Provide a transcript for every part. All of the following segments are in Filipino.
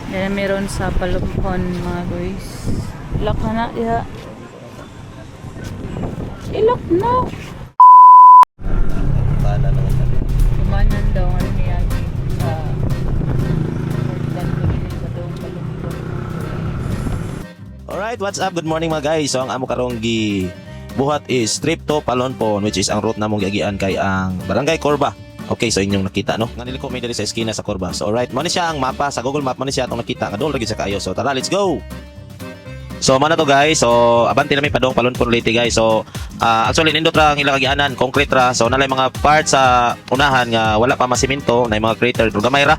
Yan meron sa Palumpon mga guys. Ilak na na ya. Ilak na. Pana naman natin. Kumanan daw ang niyagi sa Palumpon. Alright, what's up? Good morning mga guys. So ang amo karong buhat is trip to Palumpon, which is ang route namong giagian kay ang Barangay Corba. Okay, so inyong nakita no. Nga niliko may diri sa eskina sa Corba. So alright, mo ni siya ang mapa sa Google Map, mo ni siya atong nakita. Nga dol ra gyud sa kayo. So tara, let's go. So mana to guys. So abanti na mi padong Palumpon Leyte guys. So actually nindot ra ang ilang kagianan, concrete ra. So nalay mga parts sa unahan nga wala pa masiminto, na mga crater pero gamay ra.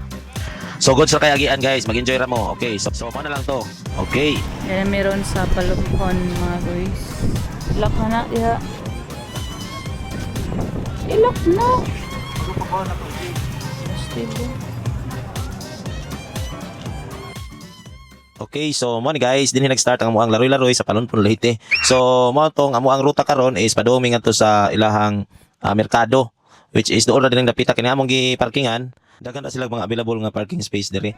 So good sa kayagian guys, mag-enjoy ra mo. Okay, so na lang to. Okay. Yan meron sa Palumpon mga guys. Ilak na na ya. Ilak na. Okay, so mo ni guys, dinhi nag-start ang amuang laroy-laroy sa Palumpon Leyte. So mo tong amuang ruta karon is padumi ngadto sa ilahang merkado, which is doon ra din ang dapita kini among gi-parkingan. Daghan na sila mga available nga parking space diri.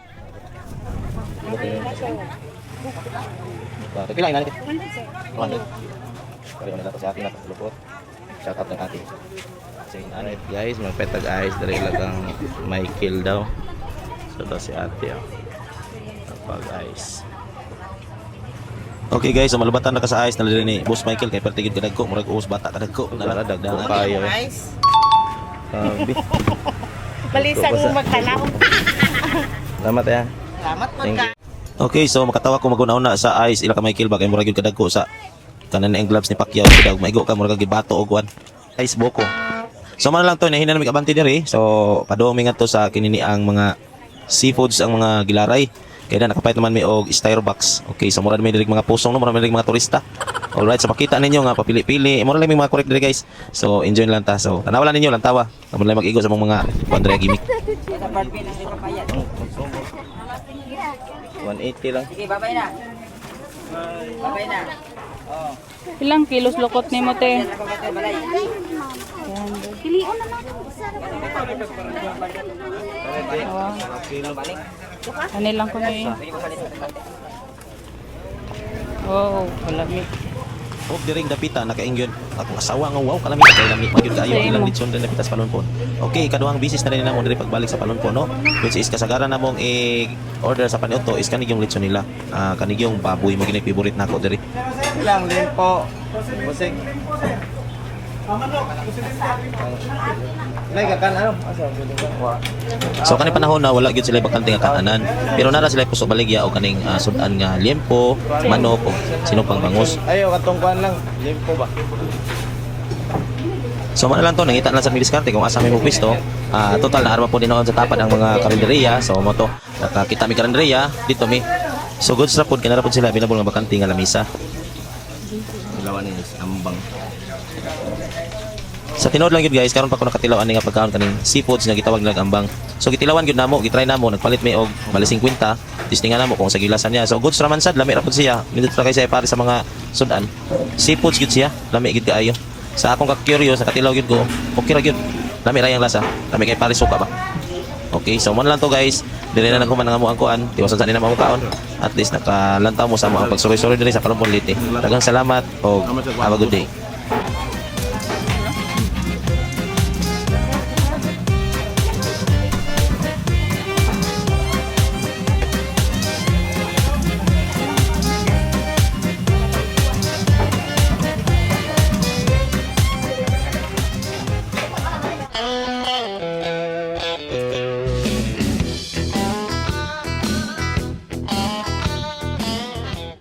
Pila ina ni? 100. Kaya na dapat sa atin na lupot. Shout out ng atin. Say ano guys, magpetag guys diri ilagang Michael daw. So to si ate pag ice. Okay guys, so malubatan na ka sa ice na diri ni Boss Michael kay pertigid kadagko, murag uus bata kadagko, naladag daw kayo. Sabi. Balisang mo magtanaw. Salamat ya. Salamat po ka. Okay, so makatawa ko maguna-una sa ice ila ka Michael ba kay murag gyud kadagko sa kanan ang gloves ni Pacquiao daw maigo ka murag gibato og kuan. Ice boko. So man lang to nahinan mi kabanti diri. So padumi nga to sa kinini ang mga seafoods ang mga gilaray. Kaya na nakapait naman may og styrobox. Okay, so mura may diri mga pusong no, mura may diri mga turista. Alright, so makita ninyo nga papili-pili. Mura lang may mga correct diri guys. So enjoy lang ta. So tanawa lang ninyo lang tawa. Tamo lang mag-igo sa mga Andrea gimmick. 180 lang. Sige, babay na. Babay na. Oh. Ilang kilos lokot ni mo te? Pilion na natin. Ano lang ko ni? Wow, kalami. Og diring dapita nakaingyon akong asawa nga wow kalami kay lami magyud kayo ilang litson din dapita sa Palumpon. Okay, kaduhang bisis na rin namo diri pagbalik sa Palumpon no, which is kasagaran namong order sa paniudto is kanig yung litson nila. Kanig yung baboy mo ginay favorite nako diri. Ilang din po. Busing. Nay kakan ano? So kaning panahon na wala gyud sila bakante nga kananan, pero nara sila puso baligya o kaning sudan nga liempo, manok o sino pang bangus. Ayo katong kuan lang. Limpo ba? So man lang to nangita lang sa diskarte kung asa may mo pwesto. Total na arma po din sa tapad ang mga karinderya. So mo to nakakita mi karinderya dito mi. So goods ra pud kanara pud sila binabol nga bakante nga lamisa. Ilawan ni ambang. Sa tinuod lang yun guys, karon pa ko nakatilawan ni nga pagkaon kaning seafoods nga gitawag nilang ambang. So gitilawan gyud namo, gitry namo, nagpalit mi og bali 50. Testingan namo kung sa gilasan niya. So goods ra man sad, lami ra pud siya. Nindot ra kay siya para sa mga sudan. Seafoods gyud siya, lami gyud kaayo. Sa akong ka-curious, nakatilaw gyud ko, okay ra gyud. Lami ra yang lasa. Lami kay pare suka ba. Okay, so mo lang to guys. Dili na naghuman nga mo ang kuan, tiwasan sa nila mo kaon. At least nakalantaw mo sa mga pagsuroy-suroy diri sa Palumpon Leyte. Daghang salamat og have a good day.